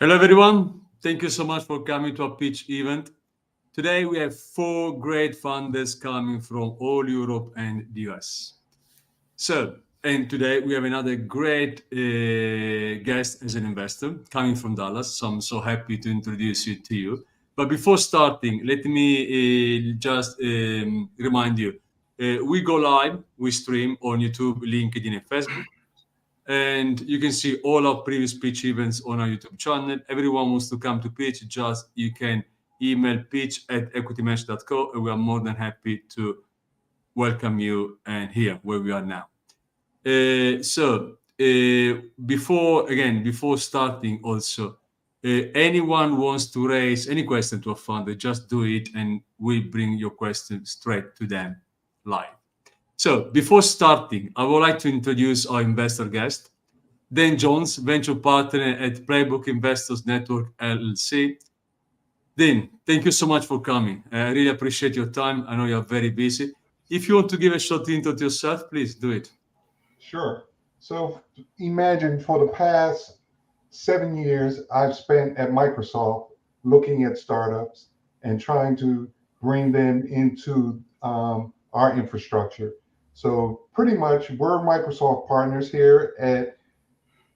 Hello, everyone. Thank you so much for coming to our pitch event. Today, we have 4 great funders coming from all Europe and the US. And today we have another great guest as an investor coming from Dallas. So I'm so happy to introduce you to you. But before starting, let me just remind you, we go live, we stream on YouTube, LinkedIn, and Facebook. And you can see all our previous pitch events on our YouTube channel. Everyone wants to come to pitch, you can email pitch@equitymatch.co, and we are more than happy to welcome you and here where we are now. Before starting also, anyone wants to raise any question to a funder, just do it and we bring your question straight to them live. So before starting, I would like to introduce our investor guest, Dan Jones, venture partner at Playbook Investors Network, LLC. Dan, thank you so much for coming. I really appreciate your time. I know you're very busy. If you want to give a short intro to yourself, please do it. Sure. So imagine for the past 7 years, I've spent at Microsoft looking at startups and trying to bring them into our infrastructure. So pretty much we're Microsoft partners here at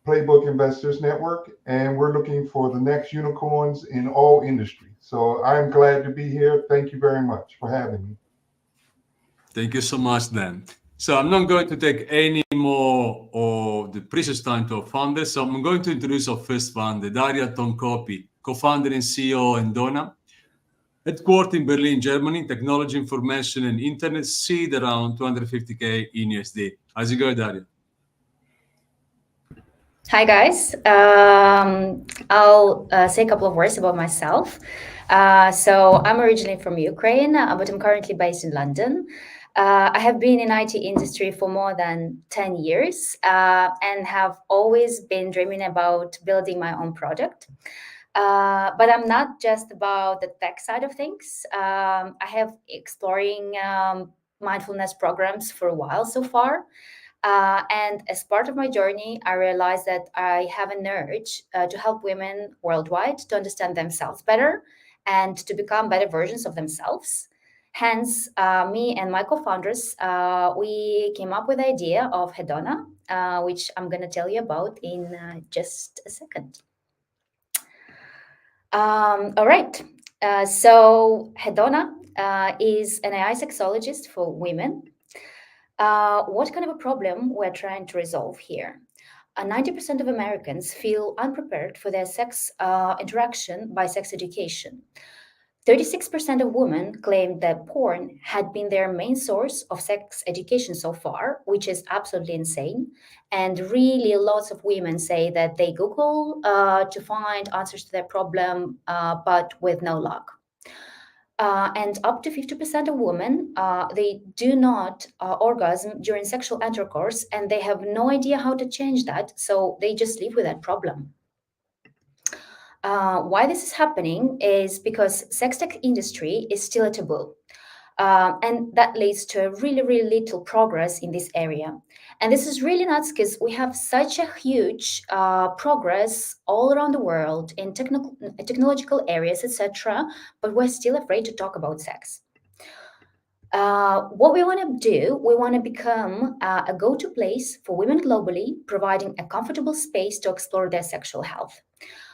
Playbook Investors Network, and we're looking for the next unicorns in all industries. So I'm glad to be here. Thank you very much for having me. Thank you so much, Dan. So I'm not going to take any more of the precious time to our founders. So I'm going to introduce our first founder, Daria Tonkopii, co-founder and CEO of Hedona. Headquartered in Berlin, Germany, technology, information, and internet, seed around 250K in USD. How's it going, Daria? Hi, guys. I'll say a couple of words about myself. So I'm originally from Ukraine, but I'm currently based in London. I have been in IT industry for more than 10 years and have always been dreaming about building my own product. But I'm not just about the tech side of things. I have exploring mindfulness programs for a while so far. And as part of my journey, I realized that I have an urge to help women worldwide to understand themselves better and to become better versions of themselves. Hence, me and my co-founders, we came up with the idea of Hedona, which I'm going to tell you about in just a second. All right. So Hedona is an AI sexologist for women. What kind of a problem we're trying to resolve here? 90% of Americans feel unprepared for their sex interaction by sex education. 36% of women claimed that porn had been their main source of sex education so far, which is absolutely insane. And really, lots of women say that they Google to find answers to their problem, but with no luck. And up to 50% of women, they do not orgasm during sexual intercourse, and they have no idea how to change that, so they just live with that problem. Why this is happening is because sex tech industry is still a taboo. And that leads to really, really little progress in this area. And this is really nuts because we have such a huge progress all around the world in technological areas, etc., but we're still afraid to talk about sex. What we want to do, we want to become a go-to place for women globally, providing a comfortable space to explore their sexual health.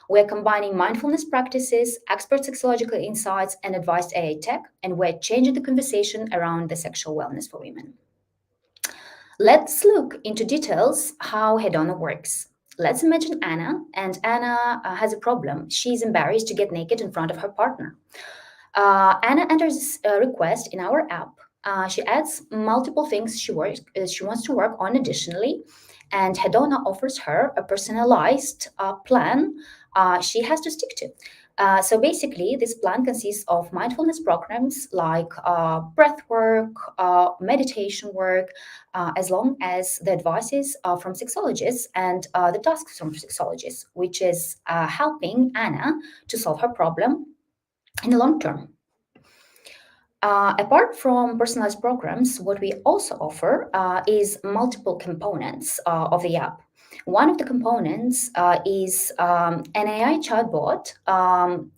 We're combining mindfulness practices, expert sexological insights, and advanced AI tech, and we're changing the conversation around the sexual wellness for women. Let's look into details how Hedona works. Let's imagine Anna, and Anna has a problem. She's embarrassed to get naked in front of her partner. Anna enters a request in our app. She adds multiple things she wants to work on additionally, and Hedona offers her a personalized plan she has to stick to. So basically, this plan consists of mindfulness programs like breath work, meditation work, as long as the advices are from sexologists and the tasks from sexologists, which is helping Anna to solve her problem in the long term. Apart from personalized programs, what we also offer is multiple components of the app. One of the components is an AI chatbot.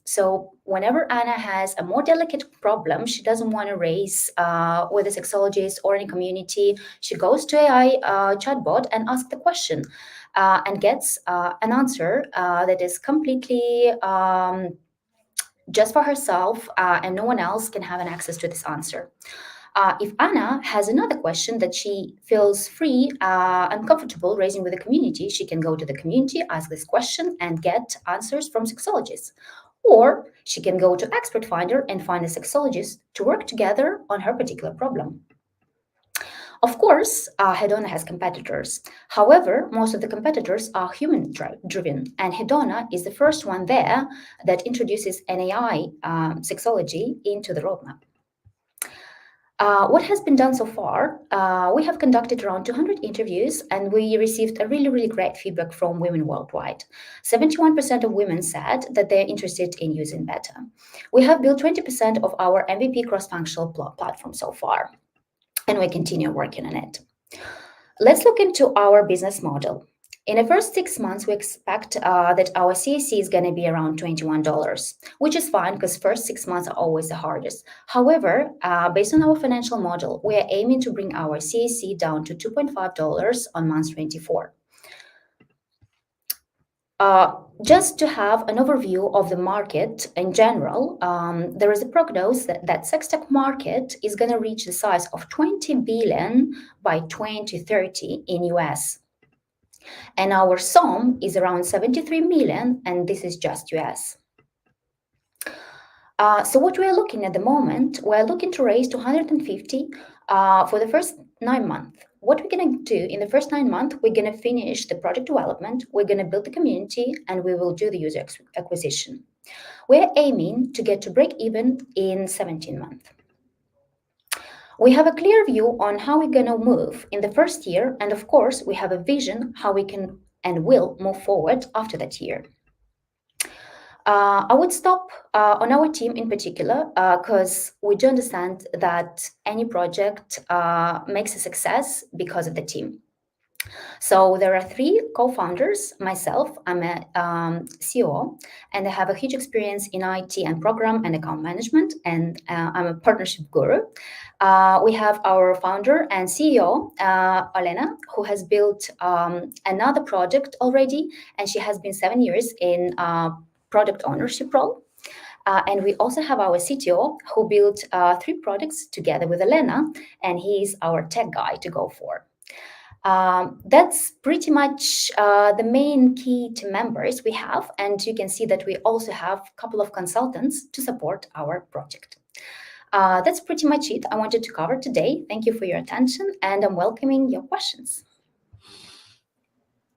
So whenever Anna has a more delicate problem she doesn't want to raise with a sexologist or in a community, she goes to AI chatbot and asks the question and gets an answer that is completely just for herself, and no one else can have an access to this answer. If Anna has another question that she feels free and comfortable raising with the community, she can go to the community, ask this question, and get answers from sexologists. Or she can go to Expert Finder and find a sexologist to work together on her particular problem. Of course, Hedona has competitors. However, most of the competitors are human-driven, and Hedona is the first one there that introduces an AI sexology into the roadmap. What has been done so far? We have conducted around 200 interviews and we received a really great feedback from women worldwide. 71% of women said that they're interested in using Beta. We have built 20% of our MVP cross-functional platform so far, and we continue working on it. Let's look into our business model. In the first 6 months, we expect that our CAC is going to be around $21, which is fine because first 6 months are always the hardest. However, based on our financial model, we are aiming to bring our CAC down to $2.5 on month 24. Just to have an overview of the market in general, there is a prognosis that sex tech market is going to reach the size of 20 billion by 2030 in US. And our SOM is around 73 million, and this is just US. So what we are looking at the moment, we're looking to raise 250 for the first 9 months. What we're going to do in the first 9 months, we're going to finish the product development, we're going to build the community, and we will do the user acquisition. We're aiming to get to break even in 17 months. We have a clear view on how we're going to move in the first year, and of course, we have a vision how we can and will move forward after that year. I would stop on our team in particular because we do understand that any project makes a success because of the team. So there are 3 co-founders, myself, I'm a CEO, and I have a huge experience in IT and program and account management, and I'm a partnership guru. We have our founder and CEO, Olena, who has built another project already, and she has been 7 years in product ownership role. And we also have our CTO who built 3 products together with Elena, and he's our tech guy to go for. That's pretty much the main key team members we have, and you can see that we also have a couple of consultants to support our project. That's pretty much it I wanted to cover today. Thank you for your attention, and I'm welcoming your questions.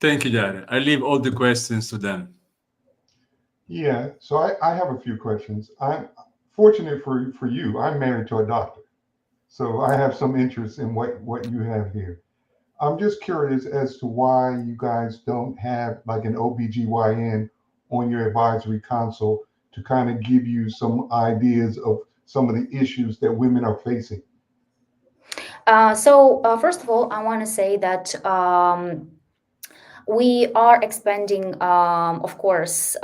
Thank you, Daria. I leave all the questions to them. Yeah, so I have a few questions. I'm fortunate for you, I'm married to a doctor. So I have some interest in what you have here. I'm just curious as to why you guys don't have like an OBGYN on your advisory console to kind of give you some ideas of some of the issues that women are facing. So first of all, I want to say that we are expanding, of course,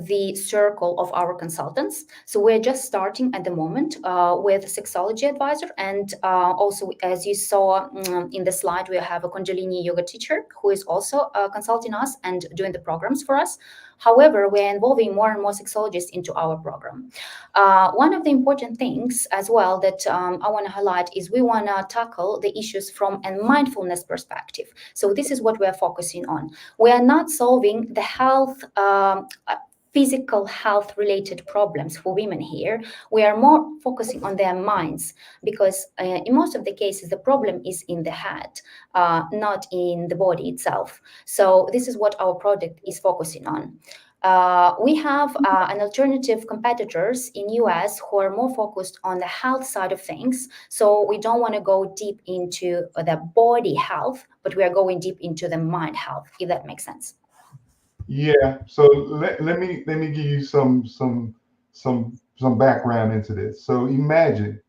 the circle of our consultants. So we're just starting at the moment with a sexology advisor. And also, as you saw in the slide, we have a Kundalini yoga teacher who is also consulting us and doing the programs for us. However, we're involving more and more sexologists into our program. One of the important things as well that I want to highlight is we want to tackle the issues from a mindfulness perspective. So this is what we're focusing on. We are not solving the health physical health related problems for women here. We are more focusing on their minds because in most of the cases, the problem is in the head, not in the body itself. So this is what our product is focusing on. We have an alternative competitors in US who are more focused on the health side of things. So we don't want to go deep into the body health, but we are going deep into the mind health, if that makes sense. Yeah, so let me give you some background into this. So imagine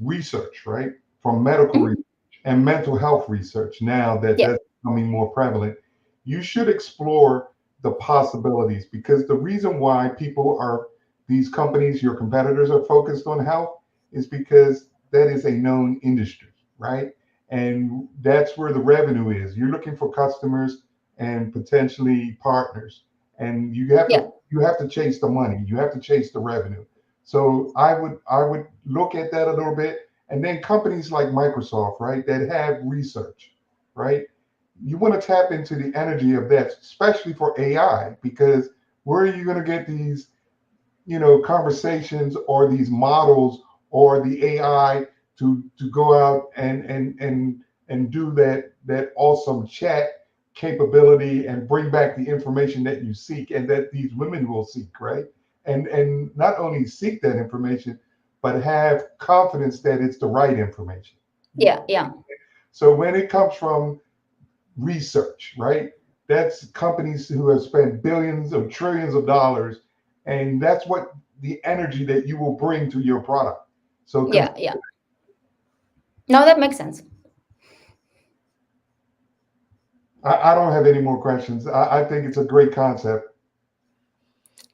research, right, from medical research and mental health research now that becoming more prevalent, you should explore the possibilities, because the reason why these companies, your competitors, are focused on health is because that is a known industry, right? And that's where the revenue is. You're looking for customers and potentially partners, and Yeah. you have to chase the money. You have to chase the revenue. So I would look at that a little bit, and then companies like Microsoft, right, that have research, right? You want to tap into the energy of that, especially for AI, because where are you going to get these, conversations or these models or the AI to go out and do that awesome chat capability and bring back the information that you seek and that these women will seek, right? And not only seek that information, but have confidence that it's the right information. Yeah. Yeah. So when it comes from research, right? That's companies who have spent billions or trillions of dollars, and that's what the energy that you will bring to your product. So Yeah. Yeah. No, that makes sense. I don't have any more questions. I think it's a great concept.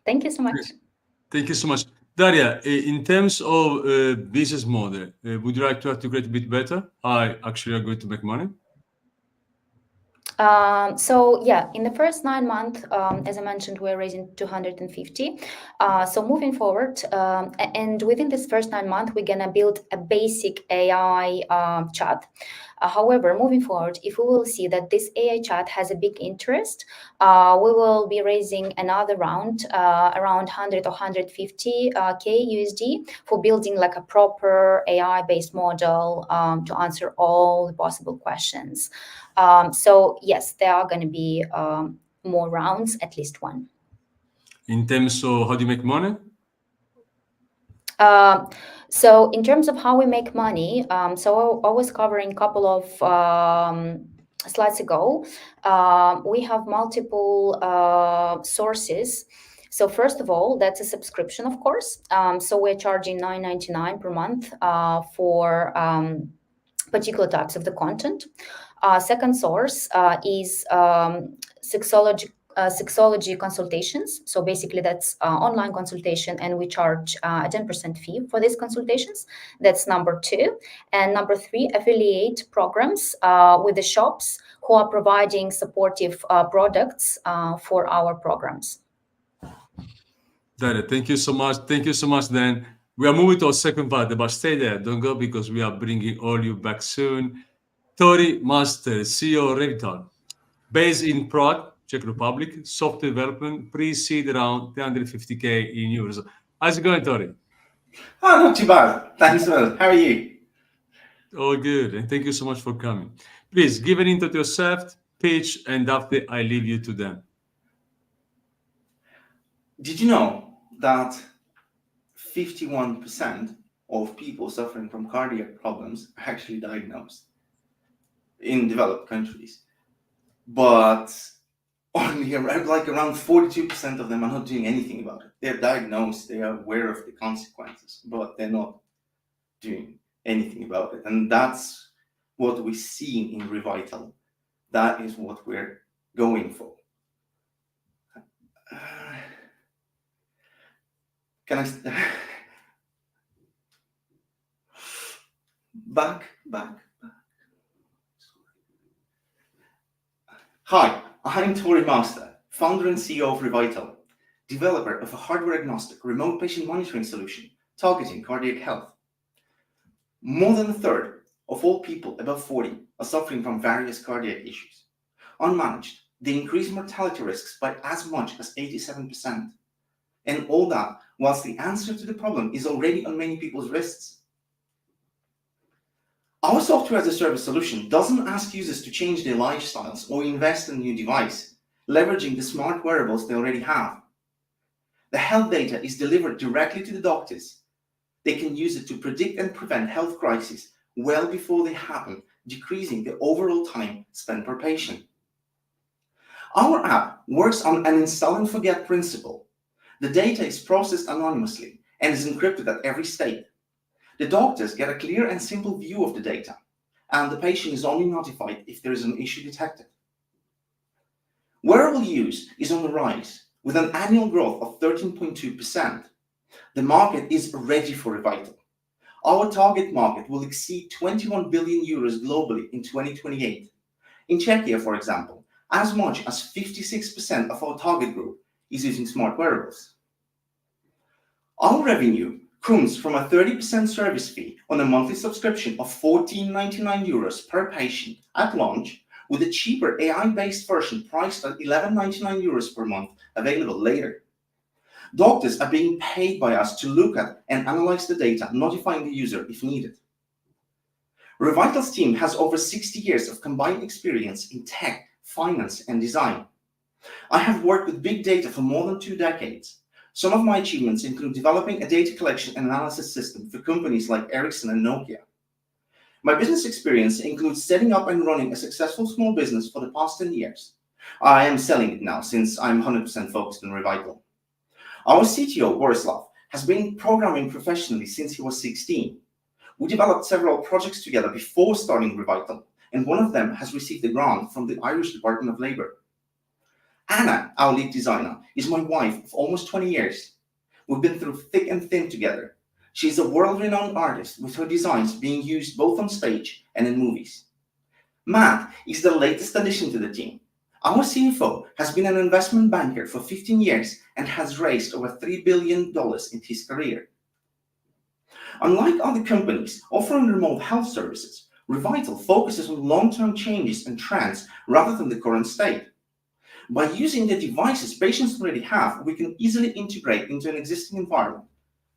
Thank you so much. Thank you so much. Daria, in terms of business model, would you like to articulate a bit better how actually are going to make money? So yeah, in the first 9 months, as I mentioned, we're raising 250. So moving forward, and within this first 9 months, we're gonna build a basic AI chat. However, moving forward, if we will see that this AI chat has a big interest, we will be raising another round, around 100 or 150 K USD for building like a proper AI-based model to answer all the possible questions. So yes, there are going to be more rounds, at least one. In terms of how do you make money? So in terms of how we make money, so I was covering a couple of slides ago. We have multiple sources. So first of all, that's a subscription, of course. So we're charging $9.99 per month for particular types of the content. Second source is sexology consultations. So basically that's online consultation, and we charge a 10% fee for these consultations. That's number 2. And number 3, affiliate programs with the shops who are providing supportive products for our programs. Daria, thank you so much. Thank you so much, Dan. We are moving to our second part, but stay there. Don't go, because we are bringing all you back soon. Tori Master, CEO of REVital, based in Prague, Czech Republic, software development, pre-seed around 350K in euros. How's it going, Tori? Oh, not too bad. Thanks, well. How are you? All good, and thank you so much for coming. Please give an intro to yourself, pitch, and after I leave you to them. Did you know that 51% of people suffering from cardiac problems are actually diagnosed in developed countries? But only around 42% of them are not doing anything about it. They're diagnosed, they are aware of the consequences, but they're not doing anything about it. And that's what we see in REVital. That is what we're going for. Can I back? Hi, I'm Tori Master, founder and CEO of REVital, developer of a hardware-agnostic remote patient monitoring solution targeting cardiac health. More than a third of all people above 40 are suffering from various cardiac issues. Unmanaged, they increase mortality risks by as much as 87%. And all that whilst the answer to the problem is already on many people's wrists. Our software as a service solution doesn't ask users to change their lifestyles or invest in a new device, leveraging the smart wearables they already have. The health data is delivered directly to the doctors. They can use it to predict and prevent health crises well before they happen, decreasing the overall time spent per patient. Our app works on an install and forget principle. The data is processed anonymously and is encrypted at every state. The doctors get a clear and simple view of the data, and the patient is only notified if there is an issue detected. Wearable use is on the rise, with an annual growth of 13.2%. The market is ready for REVital. Our target market will exceed 21 billion euros globally in 2028. In Czechia, for example, as much as 56% of our target group is using smart wearables. Our revenue comes from a 30% service fee on a monthly subscription of 14.99 euros per patient at launch, with a cheaper AI-based version priced at 11.99 euros per month available later. Doctors are being paid by us to look at and analyze the data, notifying the user if needed. REVital's team has over 60 years of combined experience in tech, finance, and design. I have worked with big data for more than 2 decades. Some of my achievements include developing a data collection and analysis system for companies like Ericsson and Nokia. My business experience includes setting up and running a successful small business for the past 10 years. I am selling it now since I'm 100% focused on REVital. Our CTO, Borislav, has been programming professionally since he was 16. We developed several projects together before starting REVital, and one of them has received a grant from the Irish Department of Labour. Anna, our lead designer, is my wife of almost 20 years. We've been through thick and thin together. She's a world-renowned artist, with her designs being used both on stage and in movies. Matt is the latest addition to the team. Our CFO has been an investment banker for 15 years and has raised over $3 billion in his career. Unlike other companies offering remote health services, REVital focuses on long-term changes and trends rather than the current state. By using the devices patients already have, we can easily integrate into an existing environment.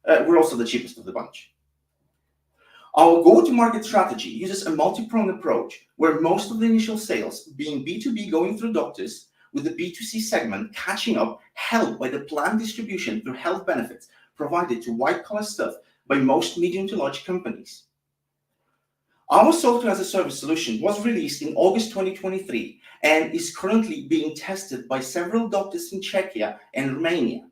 We're also the cheapest of the bunch. Our go-to-market strategy uses a multi-pronged approach, where most of the initial sales being B2B going through doctors, with the B2C segment catching up, helped by the planned distribution through health benefits provided to white-collar staff by most medium to large companies. Our software as a service solution was released in August 2023 and is currently being tested by several doctors in Czechia and Romania.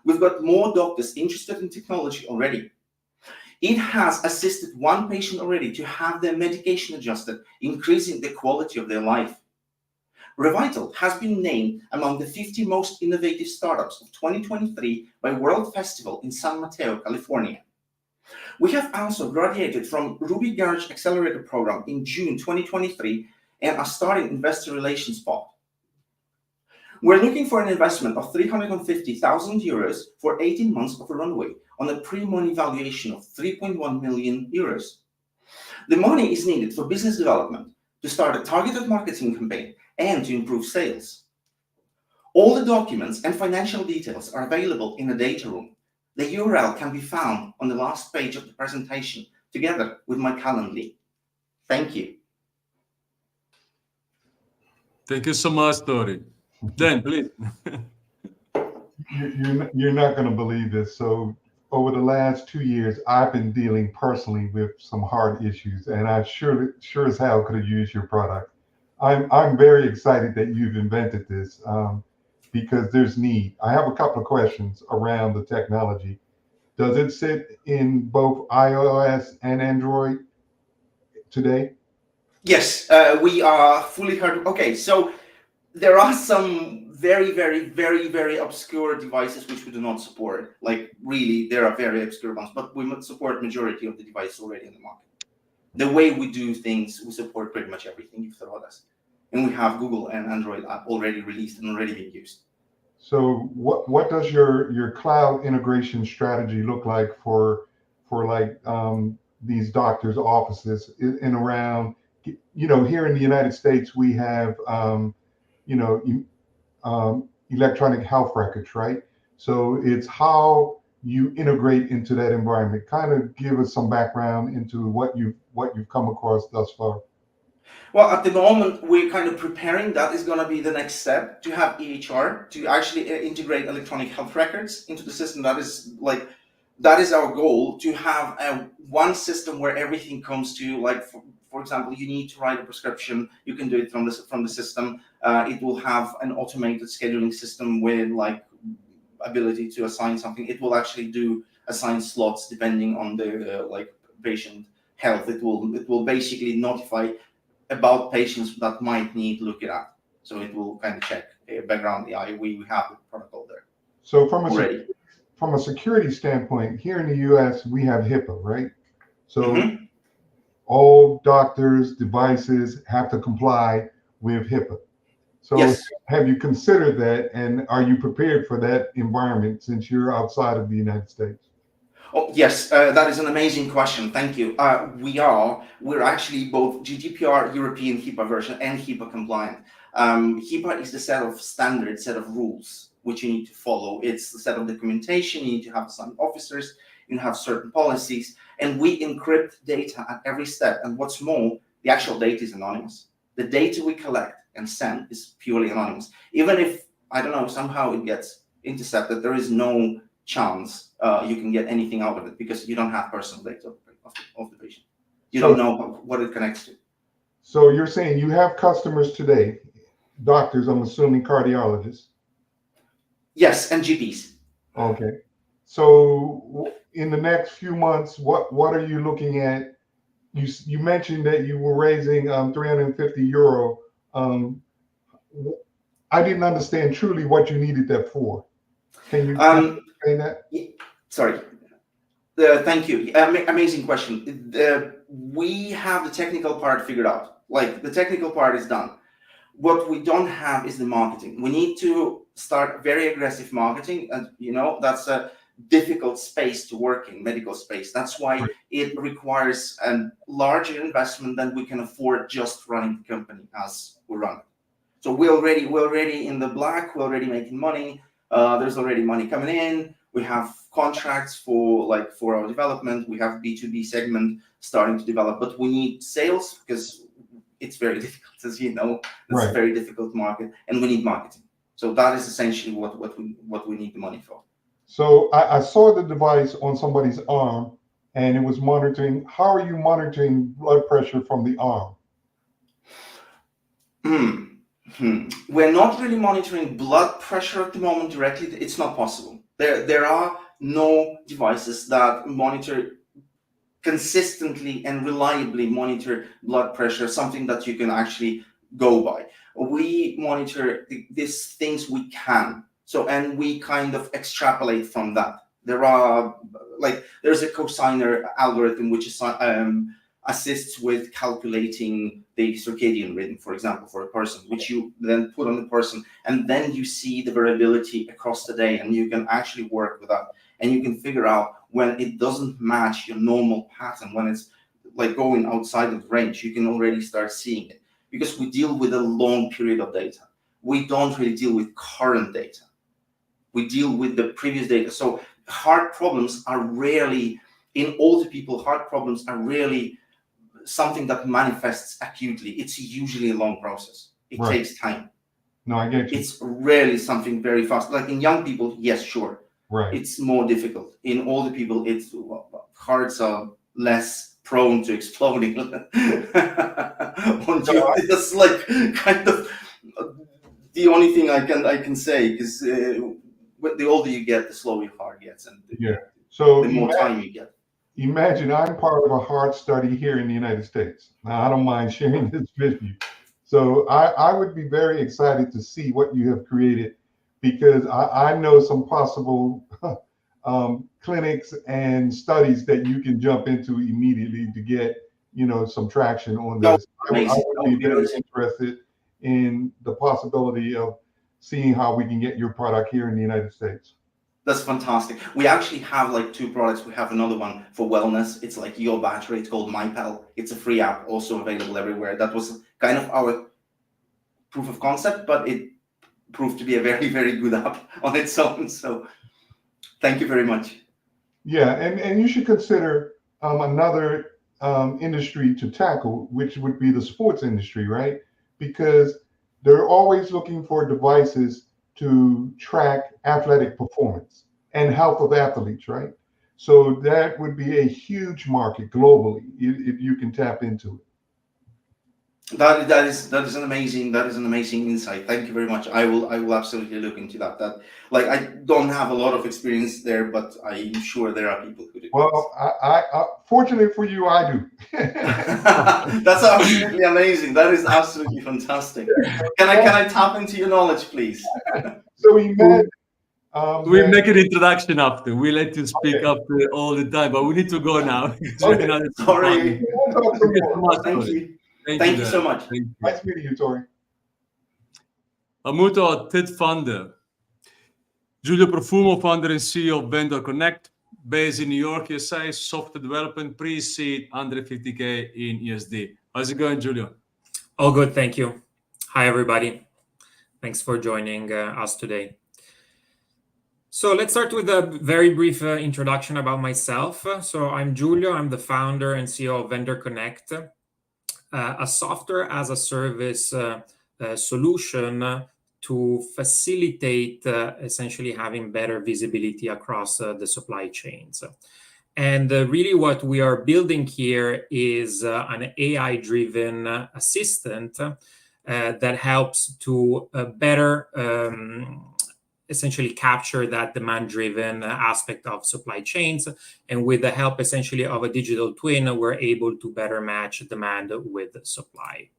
We've got more doctors interested in technology already. It has assisted one patient already to have their medication adjusted, increasing the quality of their life. REVital has been named among the 50 most innovative startups of 2023 by World Festival in San Mateo, California. We have also graduated from Ruby Garage Accelerator Program in June 2023 and are starting investor relations pod. We're looking for an investment of 350,000 euros for 18 months of a runway on a pre-money valuation of 3.1 million euros. The money is needed for business development, to start a targeted marketing campaign, and to improve sales. All the documents and financial details are available in the data room. The URL can be found on the last page of the presentation, together with my Calendly. Thank you. Thank you so much, Tori. Dan, please. You're not going to believe this. So over the last 2 years, I've been dealing personally with some hard issues, and I sure as hell could have used your product. I'm very excited that you've invented this because there's need. I have a couple of questions around the technology. Does it sit in both iOS and Android today? Yes, we are fully hard. Okay, so there are some very obscure devices which we do not support. Like, really, there are very obscure ones, but we must support majority of the devices already in the market. The way we do things, we support pretty much everything you've thrown at us. And we have Google and Android app already released and already being used. So what does your cloud integration strategy look like for like these doctors' offices in around, here in the United States, we have, electronic health records, right? So it's how you integrate into that environment. Kind of give us some background into what you've come across thus far. Well, at the moment, we're kind of preparing. That is going to be the next step, to have EHR, to actually integrate electronic health records into the system. That is our goal, to have one system where everything comes to, like, for example, you need to write a prescription, you can do it from the system. It will have an automated scheduling system with, like, ability to assign something. It will actually assign slots depending on the patient health. It will basically notify about patients that might need looking at. So it will kind of check background AI. We have the protocol there So already. from a security standpoint, here in the US, we have HIPAA, right? So all doctors, devices have to comply with HIPAA. So Yes. have you considered that, and are you prepared for that environment since you're outside of the United States? Oh, yes, that is an amazing question. Thank you. We're actually both GDPR European HIPAA version and HIPAA compliant. HIPAA is the set of standards, set of rules which you need to follow. It's the set of documentation. You need to have some officers, you have certain policies, and we encrypt data at every step. And what's more, the actual data is anonymous. The data we collect and send is purely anonymous. Even if, I don't know, somehow it gets intercepted, there is no chance you can get anything out of it because you don't have personal data of the patient. You don't know what it connects to. So you're saying you have customers today, doctors, I'm assuming cardiologists. Yes, and GPs. Okay. So in the next few months, what are you looking at? You mentioned that you were raising 350 euro. I didn't understand truly what you needed that for. Can you explain that? Sorry. Thank you. Amazing question. We have the technical part figured out. Like the technical part is done. What we don't have is the marketing. We need to start very aggressive marketing, and that's a difficult space to work in, medical space. That's why it requires a larger investment than we can afford just running the company as we run it. So we're already in the black. We're already making money. There's already money coming in. We have contracts for our development. We have B2B segment starting to develop, but we need sales because it's very difficult, as you know. It's a very difficult market, and we need marketing. So that is essentially what we need the money for. So I saw the device on somebody's arm, and it was monitoring. How are you monitoring blood pressure from the arm? We're not really monitoring blood pressure at the moment directly. It's not possible. There are no devices that monitor consistently and reliably monitor blood pressure, something that you can actually go by. We monitor these things we can. So, and we kind of extrapolate from that. There's a cosigner algorithm which is assists with calculating the circadian rhythm, for example, for a person, which you then put on the person, and then you see the variability across the day, and you can actually work with that, and you can figure out when it doesn't match your normal pattern, when it's like going outside of the range. You can already start seeing it because we deal with a long period of data. We don't really deal with current data. We deal with the previous data. So heart problems are rarely, in older people, heart problems are rarely something that manifests acutely. It's usually a long process. It takes time. No, I get you. It's rarely something very fast. Like in young people, yes, sure. Right. It's more difficult. In older people, hearts are less prone to exploding. That's like kind of the only thing I can say, because the older you get, the slower your heart gets, and so the more time you get. Imagine I'm part of a heart study here in the United States. Now, I don't mind sharing this with you. So I would be very excited to see what you have created, because I know some possible clinics and studies that you can jump into immediately to get, some traction on this. I would be very interested in the possibility of seeing how we can get your product here in the United States. That's fantastic. We actually have like two products. We have another one for wellness. It's like your battery. It's called MyPal. It's a free app, also available everywhere. That was kind of our proof of concept, but it proved to be a very, very good app on its own. So thank you very much. Yeah, and you should consider another industry to tackle, which would be the sports industry, right? Because they're always looking for devices to track athletic performance and health of athletes, right? So that would be a huge market globally if you can tap into it. That is an amazing insight. Thank you very much. I will absolutely look into that. Like, I don't have a lot of experience there, but I'm sure there are people who do. Well, I fortunately for you, I do. That's absolutely amazing. That is absolutely fantastic. Can I tap into your knowledge, please? So imagine. We'll make an introduction after. We let you speak up all the time, but we need to go now. Okay. Sorry. We'll talk some more. Thank you. Thank you so much. Thank you. Nice meeting you, Tori. Amuto, TID founder. Giulio Profumo, founder and CEO of VendorConnect, based in New York, USA, software development, pre-seed, under 50K in USD. How's it going, Giulio? All good, thank you. Hi, everybody. Thanks for joining us today. So let's start with a very brief introduction about myself. So I'm Giulio. I'm the founder and CEO of VendorConnect, a software as a service solution to facilitate essentially having better visibility across the supply chains. And really what we are building here is an AI-driven assistant that helps to better essentially capture that demand-driven aspect of supply chains. And with the help essentially of a digital twin, we're able to better match demand with supply.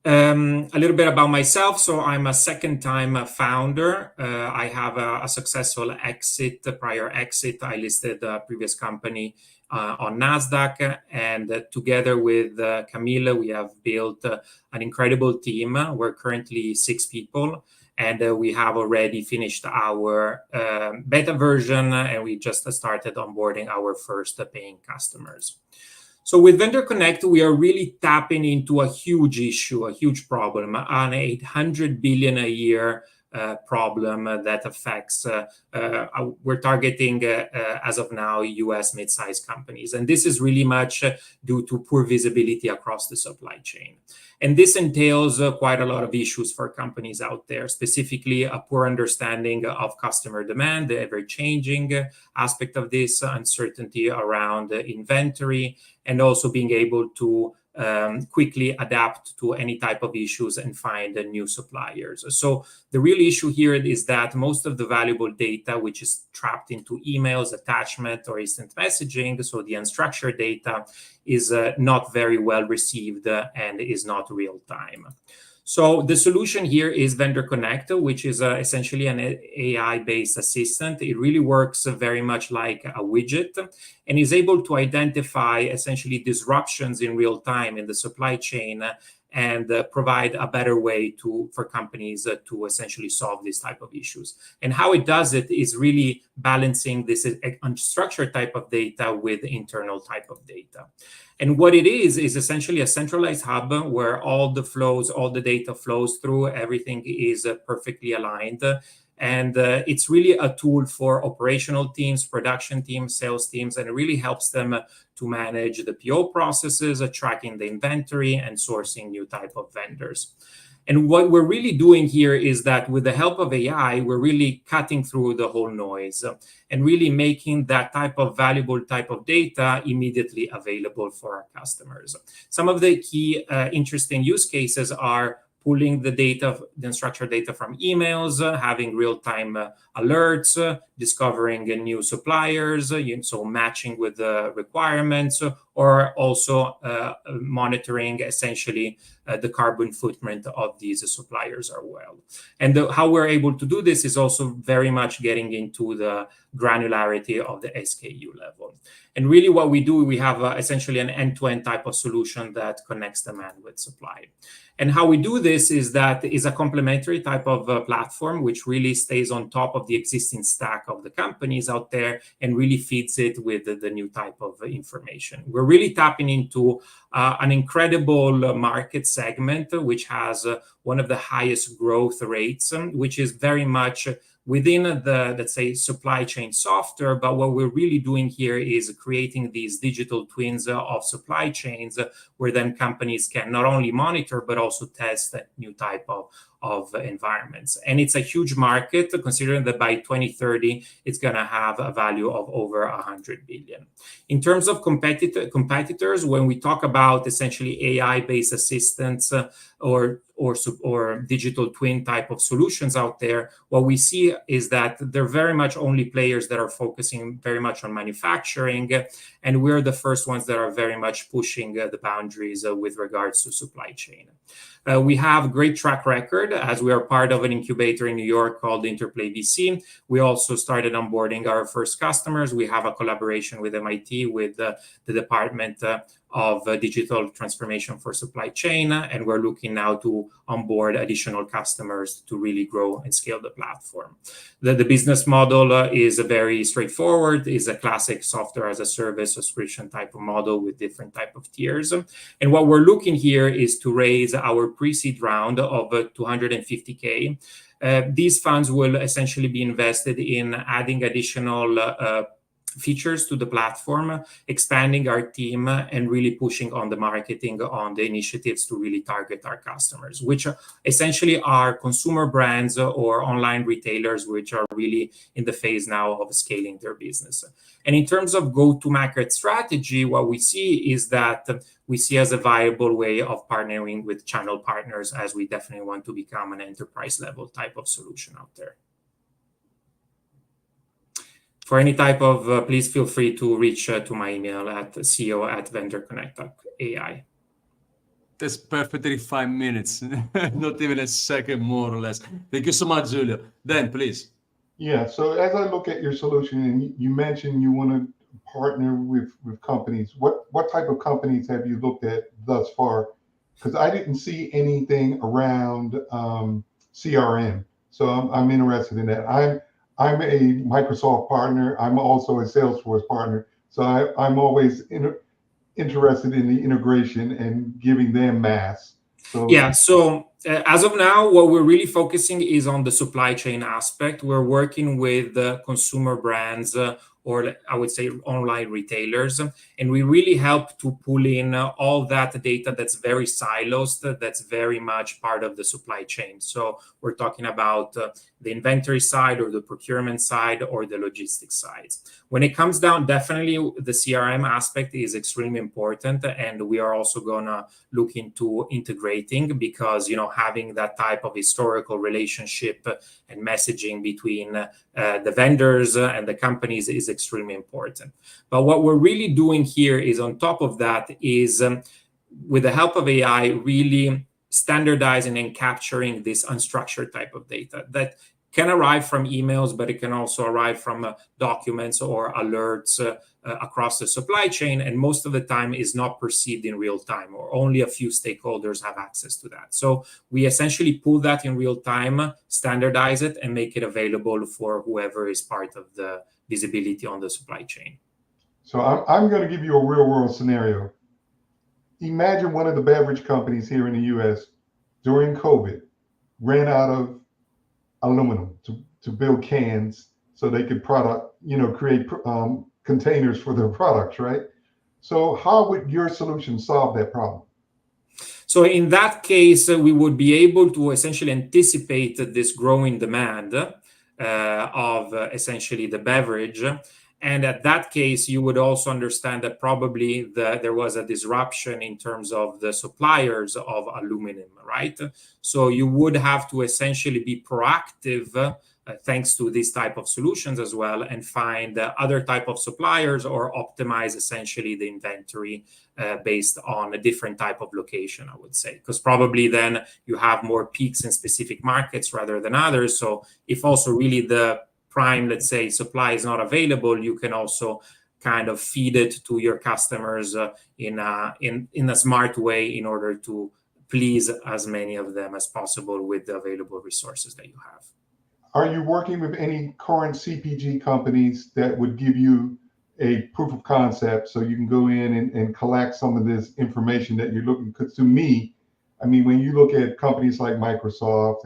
A little bit about myself. So I'm a second-time founder. I have a successful exit, prior exit. I listed a previous company on NASDAQ. And together with Camille, we have built an incredible team. We're currently 6 people. And we have already finished our beta version, and we just started onboarding our first paying customers. So with VendorConnect, we are really tapping into a huge issue, a huge problem, an 800 billion a year problem that affects, we're targeting as of now, US mid-sized companies. And this is really much due to poor visibility across the supply chain. And this entails quite a lot of issues for companies out there, specifically a poor understanding of customer demand, the ever-changing aspect of this, uncertainty around inventory, and also being able to quickly adapt to any type of issues and find new suppliers. So the real issue here is that most of the valuable data, which is trapped into emails, attachment, or instant messaging, so the unstructured data, is not very well received and is not real time. So the solution here is VendorConnect, which is essentially an AI-based assistant. It really works very much like a widget and is able to identify essentially disruptions in real time in the supply chain and provide a better way for companies to essentially solve this type of issues. And how it does it is really balancing this unstructured type of data with internal type of data. And what it is essentially a centralized hub where all the data flows through, everything is perfectly aligned. And it's really a tool for operational teams, production teams, sales teams, and it really helps them to manage the PO processes, tracking the inventory, and sourcing new type of vendors. And what we're really doing here is that with the help of AI, we're really cutting through the whole noise and really making that type of valuable type of data immediately available for our customers. Some of the key interesting use cases are pulling the data, the unstructured data from emails, having real-time alerts, discovering new suppliers, so matching with the requirements, or also monitoring essentially the carbon footprint of these suppliers as well. And how we're able to do this is also very much getting into the granularity of the SKU level. And really what we do, we have essentially an end-to-end type of solution that connects demand with supply. And how we do this is that is a complementary type of platform, which really stays on top of the existing stack of the companies out there and really feeds it with the new type of information. We're really tapping into an incredible market segment, which has one of the highest growth rates, which is very much within the, let's say, supply chain software. But what we're really doing here is creating these digital twins of supply chains where then companies can not only monitor, but also test new type of environments. And it's a huge market, considering that by 2030, it's going to have a value of over 100 billion. In terms of competitors, when we talk about essentially AI-based assistants or digital twin type of solutions out there, what we see is that they're very much only players that are focusing very much on manufacturing, and we're the first ones that are very much pushing the boundaries with regards to supply chain. We have a great track record, as we are part of an incubator in New York called Interplay VC. We also started onboarding our first customers. We have a collaboration with MIT, with the Department of Digital Transformation for Supply Chain, and we're looking now to onboard additional customers to really grow and scale the platform. The business model is very straightforward, is a classic software as a service subscription type of model with different type of tiers. And what we're looking here is to raise our pre-seed round of 250K. These funds will essentially be invested in adding additional features to the platform, expanding our team, and really pushing on the marketing, on the initiatives to really target our customers, which essentially are consumer brands or online retailers, which are really in the phase now of scaling their business. And in terms of go-to-market strategy, what we see is that we see as a viable way of partnering with channel partners, as we definitely want to become an enterprise level type of solution out there. For any type of, please feel free to reach to my email at ceo@vendorconnect.ai. That's perfectly 5 minutes, not even a second more or less. Thank you so much, Giulio. Dan, please. Yeah, so as I look at your solution, and you mentioned you want to partner with companies, what type of companies have you looked at thus far? Because I didn't see anything around CRM, so I'm interested in that. I'm a Microsoft partner. I'm also a Salesforce partner. So I'm always interested in the integration and giving them mass. So as of now, what we're really focusing is on the supply chain aspect. We're working with consumer brands or I would say online retailers, and we really help to pull in all that data that's very siloed, that's very much part of the supply chain. So we're talking about the inventory side or the procurement side or the logistics side. When it comes down, definitely the CRM aspect is extremely important, and we are also gonna look into integrating, because having that type of historical relationship and messaging between the vendors and the companies is extremely important. But what we're really doing here is, on top of that, is with the help of AI, really standardizing and capturing this unstructured type of data that can arrive from emails, but it can also arrive from documents or alerts across the supply chain, and most of the time is not perceived in real time, or only a few stakeholders have access to that. So we essentially pull that in real time, standardize it, and make it available for whoever is part of the visibility on the supply chain. So I'm going to give you a real world scenario. Imagine one of the beverage companies here in the US during COVID ran out of aluminum to build cans so they could create containers for their products, right? So how would your solution solve that problem? So in that case, we would be able to essentially anticipate this growing demand of essentially the beverage. And at that case, you would also understand that probably there was a disruption in terms of the suppliers of aluminum, right? So you would have to essentially be proactive, thanks to this type of solutions as well, and find other type of suppliers, or optimize essentially the inventory based on a different type of location, I would say, because probably then you have more peaks in specific markets rather than others. So if also really the prime, let's say, supply is not available, you can also kind of feed it to your customers in a smart way, in order to please as many of them as possible with the available resources that you have. Are you working with any current CPG companies that would give you a proof of concept so you can go in and collect some of this information that you're looking? Because to me, I mean, when you look at companies like Microsoft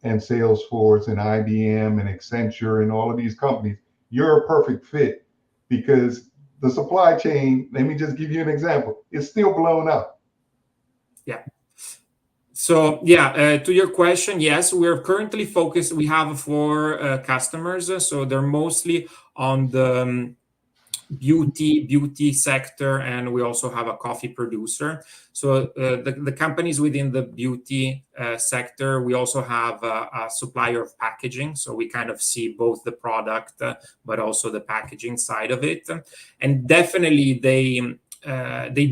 and Salesforce and IBM and Accenture and all of these companies, you're a perfect fit, because the supply chain, let me just give you an example, it's still blown up. Yeah. So yeah, to your question, yes, we're currently focused. We have 4 customers, so they're mostly on the beauty sector, and we also have a coffee producer. So the companies within the beauty sector, we also have a supplier of packaging, so we kind of see both the product but also the packaging side of it. And definitely they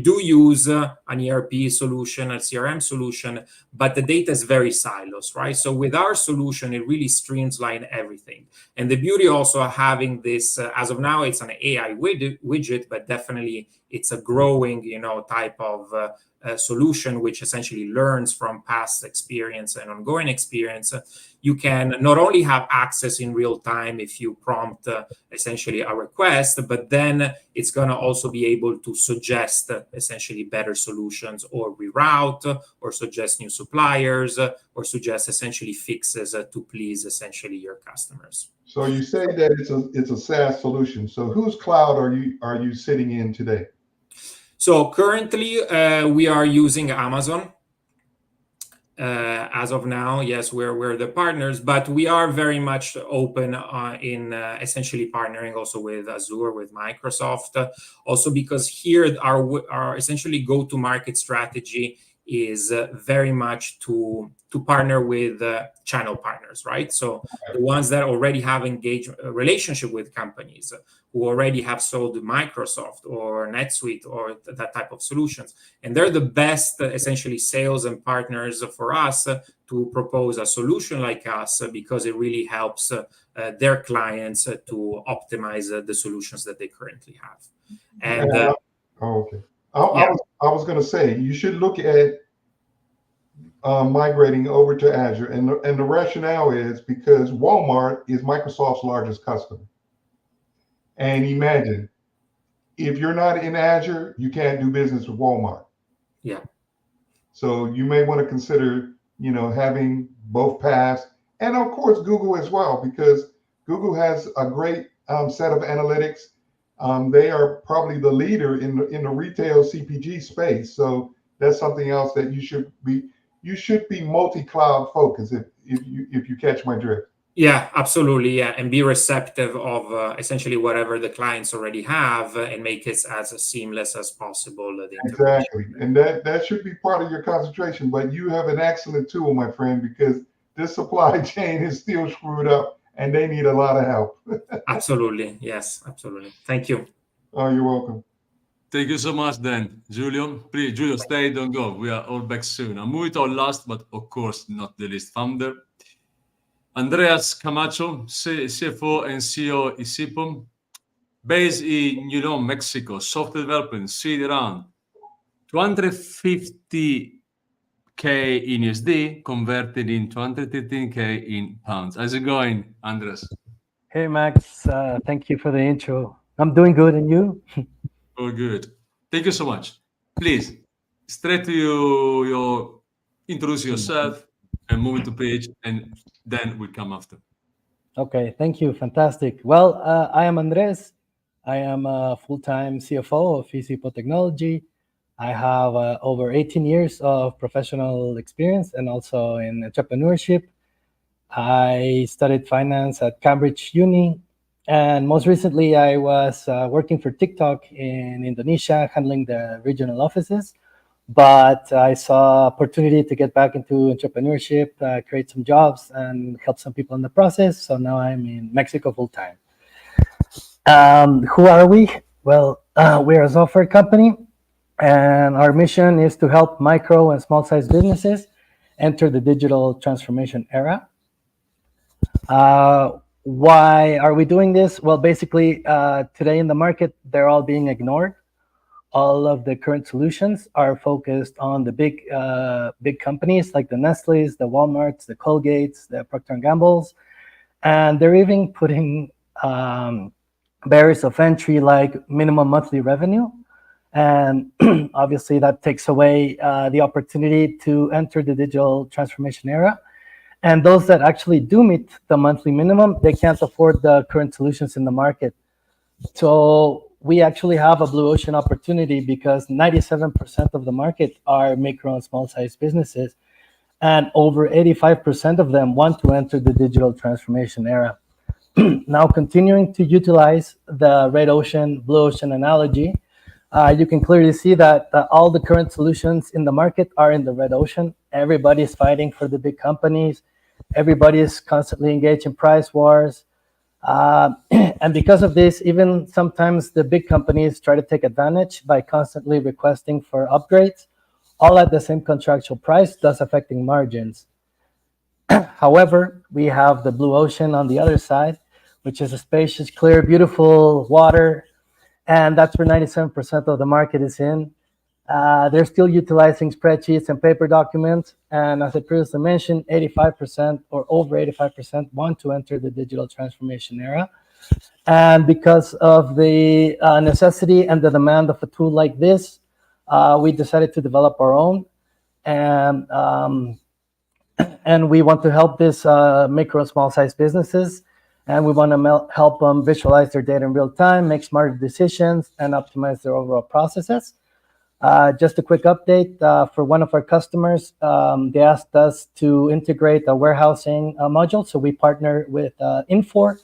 do use an ERP solution, a CRM solution, but the data is very silos, right? So with our solution, it really streamlines everything. And the beauty also of having this, as of now, it's an AI widget, but definitely it's a growing, type of solution, which essentially learns from past experience and ongoing experience. You can not only have access in real time if you prompt essentially a request, but then it's going to also be able to suggest essentially better solutions, or reroute, or suggest new suppliers, or suggest essentially fixes to please essentially your customers. So you say that it's a SaaS solution. So whose cloud are you sitting in today? So currently we are using Amazon. As of now, yes, we're the partners, but we are very much open in essentially partnering also with Azure, with Microsoft, also because here our essentially go-to-market strategy is very much to partner with channel partners, right? So the ones that already have engaged relationship with companies, who already have sold Microsoft or NetSuite or that type of solutions. And they're the best essentially sales and partners for us to propose a solution like us, because it really helps their clients to optimize the solutions that they currently have. And okay. I was going to say, you should look at migrating over to Azure. And the rationale is because Walmart is Microsoft's largest customer. And imagine, if you're not in Azure, you can't do business with Walmart. Yeah. So you may want to consider, having both paths, and of course Google as well, because Google has a great set of analytics. They are probably the leader in the retail CPG space. So that's something else that you should be multi-cloud focused, if you catch my drift. Yeah, absolutely. Yeah, and be receptive of essentially whatever the clients already have, and make it as seamless as possible. Exactly, and that should be part of your concentration. But you have an excellent tool, my friend, because this supply chain is still screwed up, and they need a lot of help. Absolutely, yes, absolutely. Thank you. Oh, you're welcome. Thank you so much, then, Giulio. Please, Giulio, stay, don't go. We are all back soon. I'm with our last, but of course not the least, founder, Andreas Camacho, CFO and CEO Esipo, based in Mexico. Software development, seed around 250K in USD, converted in 213K in pounds. How's it going, Andreas? Hey, Max. Thank you for the intro. I'm doing good, and you? All good. Thank you so much. Please, straight to you, introduce yourself and move to page, and then we'll come after. Okay, thank you. Fantastic. Well, I am Andres. I am a full-time CFO of Esipo Technology. I have over 18 years of professional experience and also in entrepreneurship. I studied finance at Cambridge Uni. And most recently, I was working for TikTok in Indonesia, handling the regional offices. But I saw opportunity to get back into entrepreneurship, create some jobs, and help some people in the process. So now I'm in Mexico full time. Who are we? Well, we're a software company, and our mission is to help micro and small-sized businesses enter the digital transformation era. Why are we doing this? Well, basically, today in the market, they're all being ignored. All of the current solutions are focused on the big companies like the Nestle's, the Walmarts, the Colgates, the Procter & Gamble's, and they're even putting barriers of entry like minimum monthly revenue. And obviously that takes away the opportunity to enter the digital transformation era. And those that actually do meet the monthly minimum, they can't afford the current solutions in the market. So we actually have a blue ocean opportunity because 97% of the market are micro and small-sized businesses. and over 85% of them want to enter the digital transformation era. Now, continuing to utilize the red ocean, blue ocean analogy, you can clearly see that all the current solutions in the market are in the red ocean. Everybody is fighting for the big companies. Everybody is constantly engaged in price wars. And because of this, even sometimes the big companies try to take advantage by constantly requesting for upgrades, all at the same contractual price, thus affecting margins. However, we have the blue ocean on the other side, which is a spacious, clear, beautiful water, and that's where 97% of the market is in. They're still utilizing spreadsheets and paper documents, and as I previously mentioned, 85% or over 85% want to enter the digital transformation era. And because of the necessity and the demand of a tool like this, we decided to develop our own, and we want to help these micro and small size businesses, and we want to help them visualize their data in real time, make smarter decisions, and optimize their overall processes. Just a quick update for one of our customers. They asked us to integrate a warehousing module, so we partner with Infor,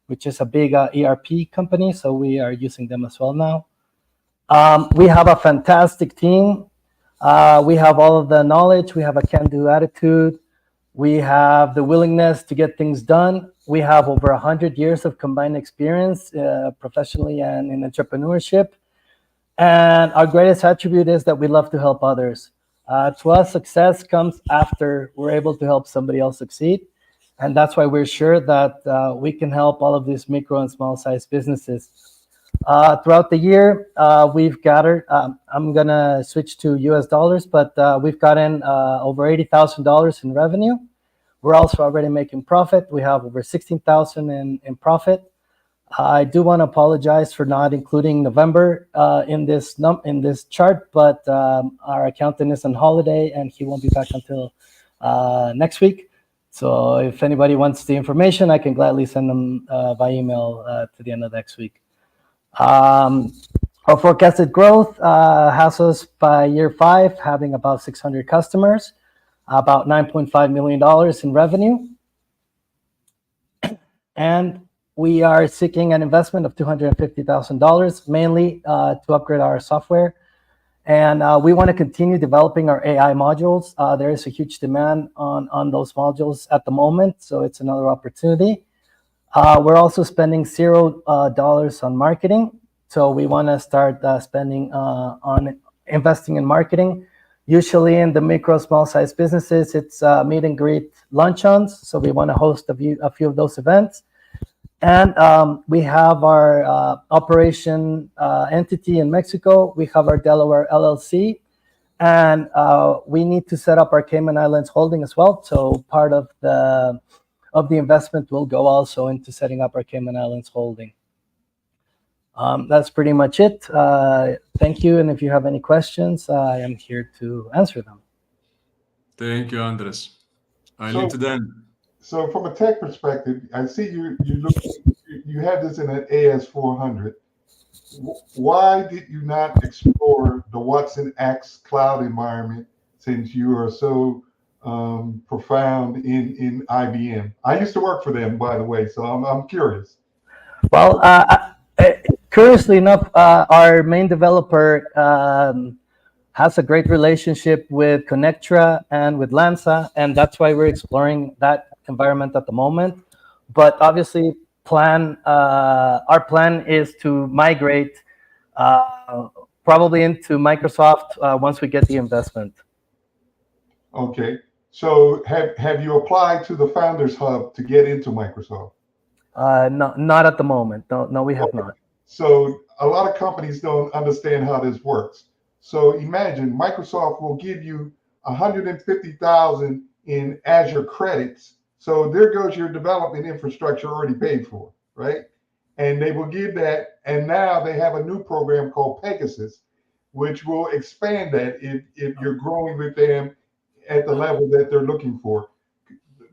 which is a big ERP company, so we are using them as well now. We have a fantastic team. We have all of the knowledge. We have a can-do attitude. We have the willingness to get things done. We have over 100 years of combined experience professionally and in entrepreneurship. And our greatest attribute is that we love to help others. To us, success comes after we're able to help somebody else succeed. And that's why we're sure that we can help all of these micro and small size businesses. Throughout the year, we've gathered, I'm going to switch to US dollars, but we've gotten over $80,000 in revenue. We're also already making profit. We have over 16,000 in profit. I do want to apologize for not including November in this chart, but our accountant is on holiday and he won't be back until next week. So if anybody wants the information, I can gladly send them by email to the end of next week. Our forecasted growth has us by year 5 having about 600 customers, about $9.5 million in revenue. And we are seeking an investment of $250,000, mainly to upgrade our software. And we want to continue developing our AI modules. There is a huge demand on those modules at the moment, so it's another opportunity. We're also spending $0 on marketing. So we want to start spending on investing in marketing. Usually in the micro, small size businesses, it's meet and greet luncheons. So we want to host a few of those events. And we have our operation entity in Mexico. We have our Delaware LLC. And we need to set up our Cayman Islands holding as well. So part of the investment will go also into setting up our Cayman Islands holding. That's pretty much it. Thank you. And if you have any questions, I am here to answer them. Thank you, Andres. I leave to them. So from a tech perspective, I see you have this in an AS400. Why did you not explore the Watson X cloud environment since you are so profound in IBM? I used to work for them, by the way, so I'm curious. Well, curiously enough, our main developer has a great relationship with Connectra and with Lanza, and that's why we're exploring that environment at the moment. But obviously, our plan is to migrate probably into Microsoft once we get the investment. Okay. So have you applied to the Founders Hub to get into Microsoft? No, not at the moment. No, we have not. So a lot of companies don't understand how this works. So imagine Microsoft will give you 150,000 in Azure credits. So there goes your development infrastructure already paid for, right? And they will give that. And now they have a new program called Pegasus, which will expand that if you're growing with them at the level that they're looking for.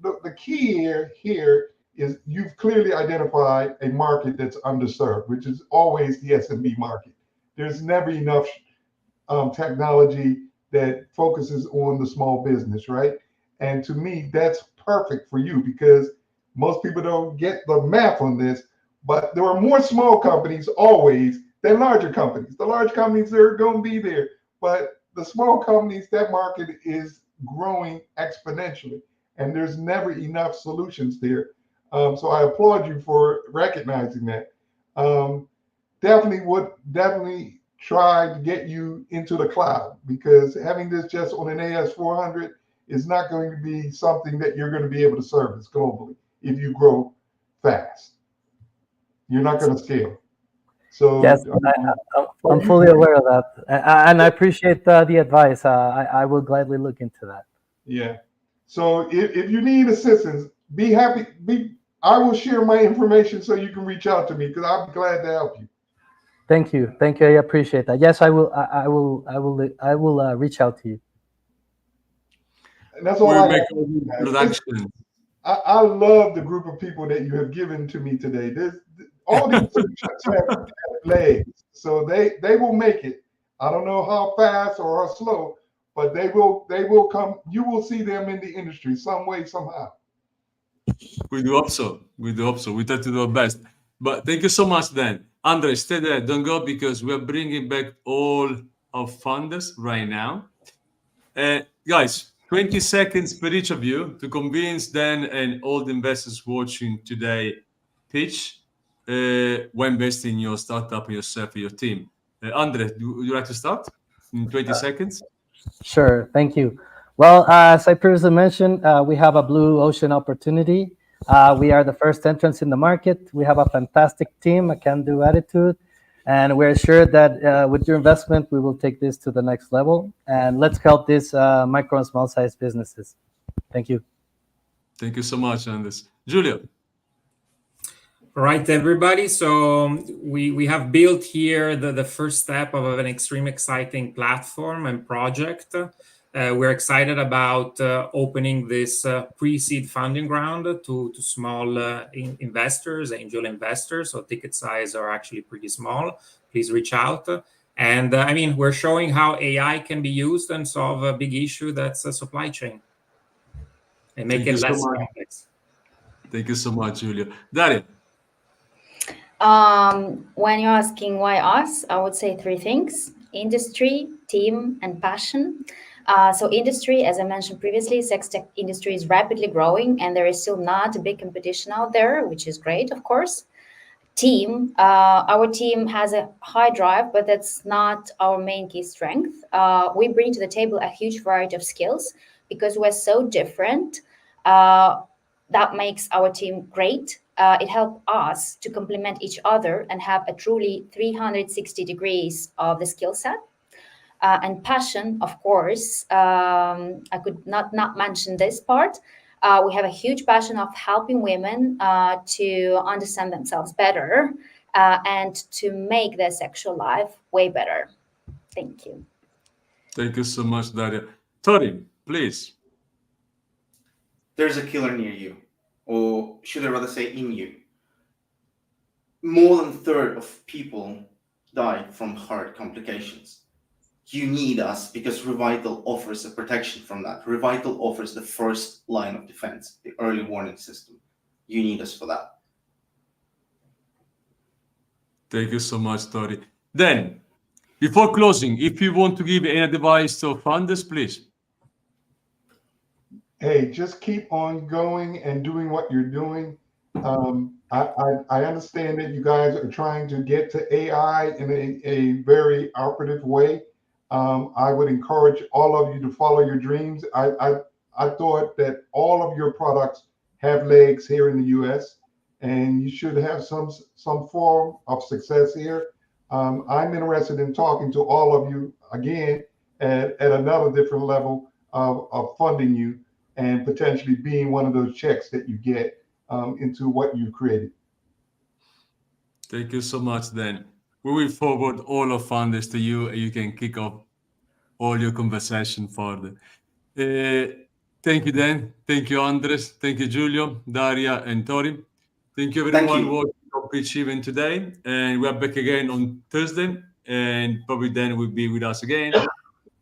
The key here is you've clearly identified a market that's underserved, which is always the SMB market. There's never enough technology that focuses on the small business, right? And to me, that's perfect for you because most people don't get the math on this, but there are more small companies always than larger companies. The large companies are going to be there, but the small companies, that market is growing exponentially, and there's never enough solutions there. So I applaud you for recognizing that. Definitely try to get you into the cloud, because having this just on an AS400 is not going to be something that you're going to be able to service globally if you grow fast. You're not going to scale. So Yes, I'm fully aware of that, and I appreciate the advice. I will gladly look into that. Yeah. So if you need assistance, be happy. I will share my information so you can reach out to me, because I'll be glad to help you. Thank you. I appreciate that. Yes, I will. I will reach out to you. And that's all We'll I make have. an introduction. I love the group of people that you have given to me today. All these solutions have legs, so they will make it. I don't know how fast or how slow, but they will come. You will see them in the industry some way, somehow. We do hope so. We try to do our best. But thank you so much, Dan. Andre, stay there. Don't go, because we are bringing back all our funders right now. Guys, 20 seconds per each of you to convince Dan and all the investors watching today pitch when investing in your startup, yourself, or your team. Andre, would you like to start in 20 seconds? Sure. Thank you. Well, as I previously mentioned, we have a blue ocean opportunity. We are the first entrants in the market. We have a fantastic team, a can-do attitude, and we're sure that with your investment, we will take this to the next level. And let's help these micro and small-sized businesses. Thank you. Thank you so much, Anders. Giulio. All right, everybody. So we have built here the first step of an extremely exciting platform and project. We're excited about opening this pre-seed funding round to small investors, angel investors. So ticket size are actually pretty small. Please reach out. And I mean, we're showing how AI can be used and solve a big issue that's a supply chain and make it less complex. Thank you so much, Giulio. Daria. When you're asking why us, I would say three things: industry, team, and passion. So industry, as I mentioned previously, sex tech industry is rapidly growing, and there is still not a big competition out there, which is great, of course. Team, our team has a high drive, but that's not our main key strength. We bring to the table a huge variety of skills because we're so different. That makes our team great. It helps us to complement each other and have a truly 360 degrees of the skill set. And passion, of course, I could not mention this part. We have a huge passion of helping women to understand themselves better and to make their sexual life way better. Thank you. Thank you so much, Daria. Tori, please. There's a killer near you, or should I rather say in you. More than a third of people die from heart complications. You need us because REVital offers a protection from that. REVital offers the first line of defense, the early warning system. You need us for that. Thank you so much, Tori. Then, before closing, if you want to give any advice to funders, please. Hey, just keep on going and doing what you're doing. I understand that you guys are trying to get to AI in a very operative way. I would encourage all of you to follow your dreams. I thought that all of your products have legs here in the U.S. and you should have some form of success here. I'm interested in talking to all of you again at another different level of funding you and potentially being one of those checks that you get into what you created. Thank you so much, Dan. We will forward all our funders to you, and you can kick off all your conversation further. Thank you, Dan. Thank you, Andres. Thank you, Giulio, Daria, and Tori. Thank you, everyone watching our pitch event today. And we are back again on Thursday, and probably Dan will be with us again,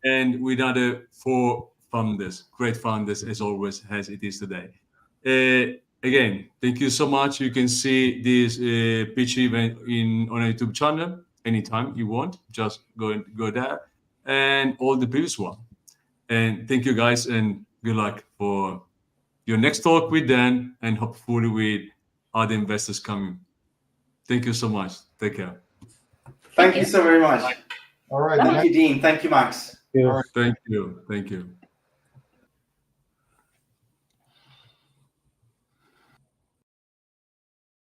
and with another 4 founders, great founders as always, as it is today. Again, thank you so much. You can see this pitch event on a YouTube channel anytime you want. Just go there, and all the previous one. And thank you guys, and good luck for your next talk with Dan, and hopefully with other investors coming. Thank you so much. Take care. Thank you so very much. All right. Thank you, Dean. Thank you, Max. All right. Thank you. Thank you.